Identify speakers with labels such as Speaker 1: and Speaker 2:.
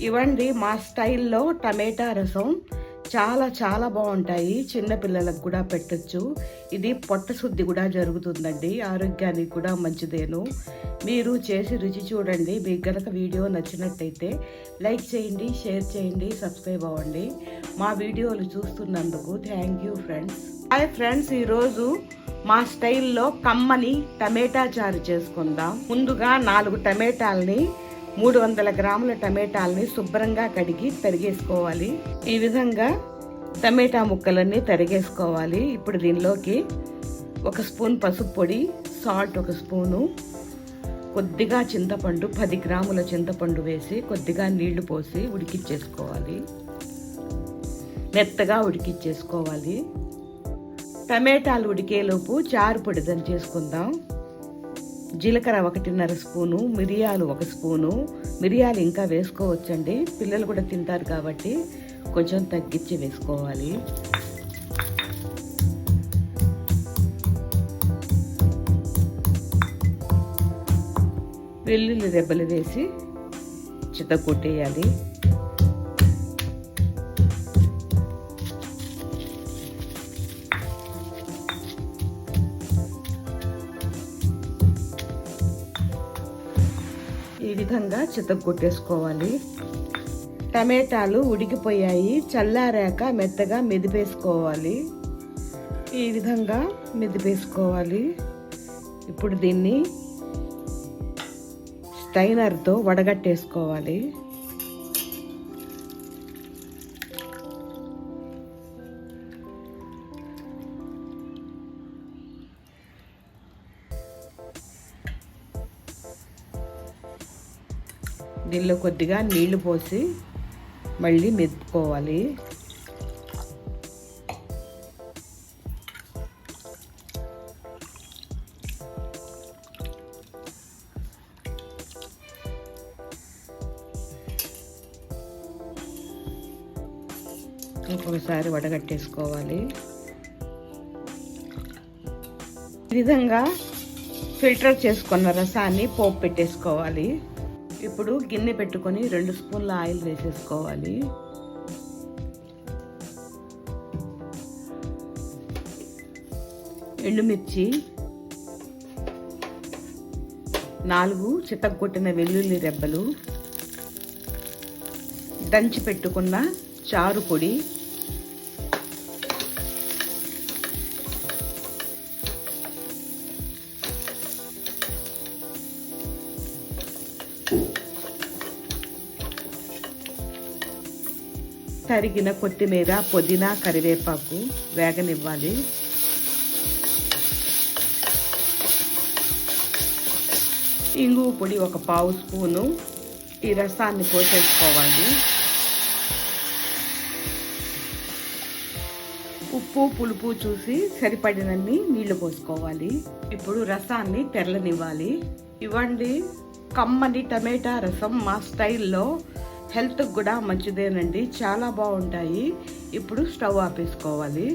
Speaker 1: ఇవ్వండి మా స్టైల్లో టమాటా రసం చాలా చాలా బాగుంటాయి. చిన్నపిల్లలకు కూడా పెట్టచ్చు. ఇది పొట్ట శుద్ధి కూడా జరుగుతుందండి, ఆరోగ్యానికి కూడా మంచిదేను. మీరు చేసి రుచి చూడండి. మీకు గనక వీడియో నచ్చినట్టయితే లైక్ చేయండి, షేర్ చేయండి, సబ్స్క్రైబ్ అవ్వండి. మా వీడియోలు చూస్తున్నందుకు thank you friends. Hi friends, ఈరోజు మా స్టైల్లో కమ్మని టమాటా చారు చేసుకుందాం. ముందుగా 4 టమాటాలని 300 గ్రాముల టమాటాలని శుభ్రంగా కడిగి తరిగేసుకోవాలి. ఈ విధంగా టమాటా ముక్కలన్నీ తరిగేసుకోవాలి. ఇప్పుడు దీనిలోకి 1 స్పూన్ పసుపు పొడి, సాల్ట్ 1 స్పూను, కొద్దిగా చింతపండు 10 గ్రాముల చింతపండు వేసి కొద్దిగా నీళ్లు పోసి ఉడికిచ్చేసుకోవాలి. మెత్తగా ఉడికిచ్చేసుకోవాలి. టమాటాలు ఉడికేలోపు చారు పొడి దంచేసుకుందాం. జీలకర్ర 1.5 స్పూను, మిరియాలు 1 స్పూను. మిరియాలు ఇంకా వేసుకోవచ్చండి, పిల్లలు కూడా తింటారు కాబట్టి కొంచెం తగ్గించి వేసుకోవాలి. వెల్లుల్లి రెబ్బలు వేసి చితకొట్టేయాలి. ఈ విధంగా చితగొట్టేసుకోవాలి. టమాటాలు ఉడికిపోయాయి, చల్లారాక మెత్తగా మెదిపేసుకోవాలి. ఈ విధంగా మెదిపేసుకోవాలి. ఇప్పుడు దీన్ని స్టైనర్తో వడగట్టేసుకోవాలి. దీనిలో కొద్దిగా నీళ్లు పోసి మళ్ళీ మెదుపుకోవాలి. ఇంకొకసారి వడగట్టేసుకోవాలి. ఈ విధంగా ఫిల్టర్ చేసుకున్న రసాన్ని పోపు పెట్టేసుకోవాలి. ఇప్పుడు గిన్నె పెట్టుకొని 2 స్పూన్ల ఆయిల్ వేసేసుకోవాలి. ఎండుమిర్చి, 4 చితగొట్టిన వెల్లుల్లి రెబ్బలు, దంచి పెట్టుకున్న చారు పొడి, తరిగిన కొత్తిమీర, పుదీనా, కరివేపాకు వేగనివ్వాలి. ఇంగువ పొడి 1/2 స్పూను ఈ రసాన్ని పోసేసుకోవాలి. ఉప్పు పులుపు చూసి సరిపడినన్ని నీళ్లు పోసుకోవాలి. ఇప్పుడు రసాన్ని తెరలనివ్వాలి. ఇవ్వండి కమ్మని టమాటా రసం మా స్టైల్లో, హెల్త్కి కూడా మంచిదేనండి, చాలా బాగుంటాయి. ఇప్పుడు స్టవ్ ఆపేసుకోవాలి.